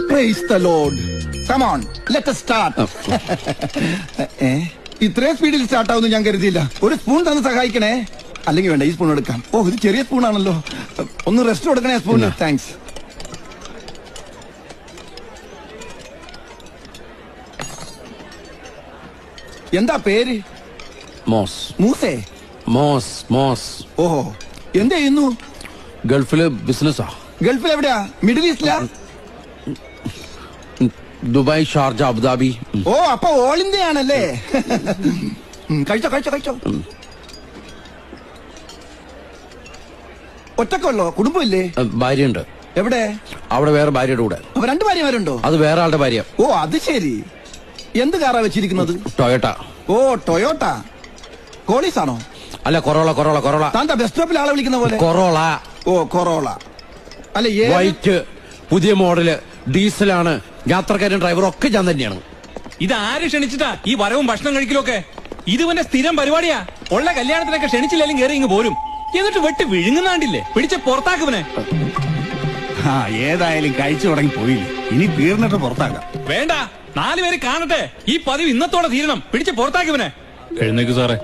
Praise the Lord. Come on, let us start. ഇത്രയും സ്പീഡിൽ start ആവുന്നു ഞാൻ കരുതിയില്ല. ഒരു സ്പൂൺ തന്ന് സഹായിക്കണേ. അല്ലെങ്കിൽ വേണ്ട, ഈ സ്പൂൺ എടുക്കാം. ഓ, ഇത് ചെറിയ സ്പൂണാണല്ലോ. ഒന്ന് റെസ്റ്റ് കൊടുക്കണേ സ്പൂണിന്. താങ്ക്സ്. എന്താ പേര്? മോസ്. മൂസേ? മോസ് മോസ്. ഓഹോ, എന്ത് ചെയ്യുന്നു? ഗൾഫില് ബിസിനസ്സാ. ഗൾഫിൽ എവിടെയാ? മിഡിൽ ഈസ്റ്റിലാ? Dubai, Sharjah, Abu Dhabi. ഓ, അപ്പൊ ഓൾ ഇന്ത്യ ആണല്ലേ. കഴിച്ചോ കഴിച്ചോ കഴിച്ചോ. ഒറ്റക്കുള്ളോ? കുടുംബമില്ലേ? ഭാര്യയുണ്ട്. എവിടെ? അവിടെ വേറെ ഭാര്യയുടെ കൂടെ. അപ്പൊ രണ്ട് ഭാര്യമാരുണ്ടോ? അത് വേറെ ആളുടെ ഭാര്യ. ഓ, അത് ശരി. എന്ത് കാറാ വെച്ചിരിക്കുന്നത്? ടൊയോട്ട. ഓ, ടൊയോട്ട. കോളീസ് ആണോ? അല്ല, കൊറോള. Corolla Corolla. താന്താ ബസ് സ്റ്റോപ്പിൽ ആളെ വിളിക്കുന്ന പോലെ? കൊറോള. ഓ, കൊറോള. അല്ല, വൈറ്റ്, പുതിയ മോഡല്, ഡീസലാണ്. യാത്രക്കാരൻ ഡ്രൈവറും ഒക്കെ ഞാൻ തന്നെയാണ്. ഇത് ആര് ക്ഷണിച്ചിട്ടാ ഈ വരവും ഭക്ഷണം കഴിക്കലും ഒക്കെ? ഇതുവന്റെ സ്ഥിരം പരിപാടിയാ. ഉള്ള കല്യാണത്തിനൊക്കെ ക്ഷണിച്ചില്ലെങ്കിലും കയറി ഇങ്ങ് പോരും. എന്നിട്ട് വെട്ടി വിഴുങ്ങുന്നാണ്ടില്ലേ? പിടിച്ച് പുറത്താക്കുവനെ. ഏതായാലും കഴിച്ചു തുടങ്ങി പോയില്ലേ, ഇനി തീർന്നിട്ട് പുറത്താക്കാം. വേണ്ട, 4 പേര് കാണട്ടെ. ഈ പതിവ് ഇന്നത്തോടെ തീരണം. പിടിച്ച് പുറത്താക്കുവനെ. എഴുന്നേക്ക് സാറേ.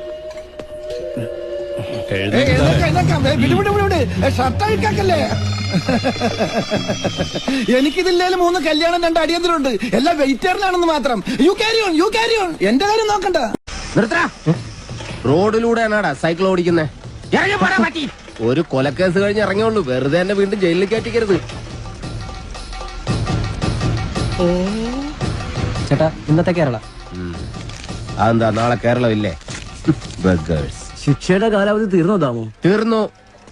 എനിക്കിതില്ലേലും 3 കല്യാണം, 2 അടിയന്തരമുണ്ട്. എല്ലാം വെയിറ്ററിലാണെന്ന് മാത്രം. You carry on, you carry on. എന്റെ കാര്യം നോക്കണ്ട. റോഡിലൂടെയാണാടാ സൈക്കിൾ ഓടിക്കുന്നേ. ഒരു കൊലക്കേസ് കഴിഞ്ഞ് ഇറങ്ങിയുള്ളൂ. വെറുതെ എന്നെ വീണ്ടും ജയിലിൽ കയറ്റിക്കരുത്. ചേട്ടാ, ഇന്നത്തെ കേരള അതെന്താ നാളെ കേരളം ഇല്ലേ? ശിക്ഷയുടെ കാലാവധി തീർന്നോ താമോ? തീർന്നു.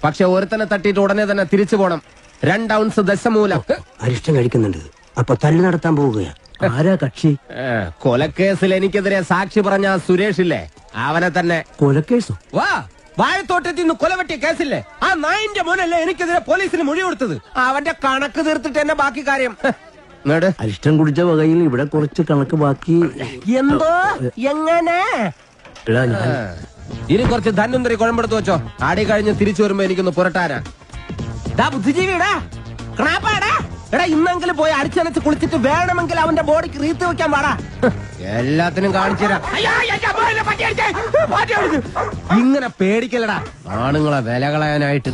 പക്ഷെ ഒരുത്തനെ തട്ടിയിട്ട് ഉടനെ തന്നെ തിരിച്ചു പോണം. 2 ഔൺസ് ദശമൂലം. അരിഷ്ടം കഴിക്കുന്നുണ്ട്. അപ്പൊ തല്ലു നടത്താൻ പോവുകയാ. ആരാ കക്ഷി? കൊലക്കേസിൽ എനിക്കെതിരെ സാക്ഷി പറഞ്ഞ സുരേഷ് ഇല്ലേ, അവനെ തന്നെ. കൊലക്കേസോ? വാ, വാഴത്തോട്ടത്തിൽ നിന്ന് കൊലവെട്ടിയ കേസില്ലേ, ആ നായിന്റെ മോനല്ലേ എനിക്കെതിരെ പോലീസിന് മൊഴി കൊടുത്തത്. അവന്റെ കണക്ക് തീർത്തിട്ട് എന്നെ ബാക്കി കാര്യം. അരിഷ്ടം കുടിച്ച വകയിൽ ഇവിടെ കുറച്ച് കണക്ക് ബാക്കി. എന്തോ എങ്ങനെ? ഇനി കുറച്ച് ധന്വന്തരി കുഴമ്പെടുത്ത് വെച്ചോ. ആടി കഴിഞ്ഞ് തിരിച്ചു വരുമ്പോ എനിക്കൊന്ന് പുരട്ടാനാ. ബുദ്ധിജീവിടാ, എടാ, ഇന്നെങ്കിലും പോയി അടിച്ചനച്ച് കുളിച്ചിട്ട് വേണമെങ്കിൽ അവന്റെ ബോഡിക്ക് റീത്ത് വെക്കാൻ പാടാ. എല്ലാത്തിനും കാണിച്ചുതരാം. ഇങ്ങനെ പേടിക്കലടാ ആണുങ്ങളെ വില കളയാനായിട്ട്.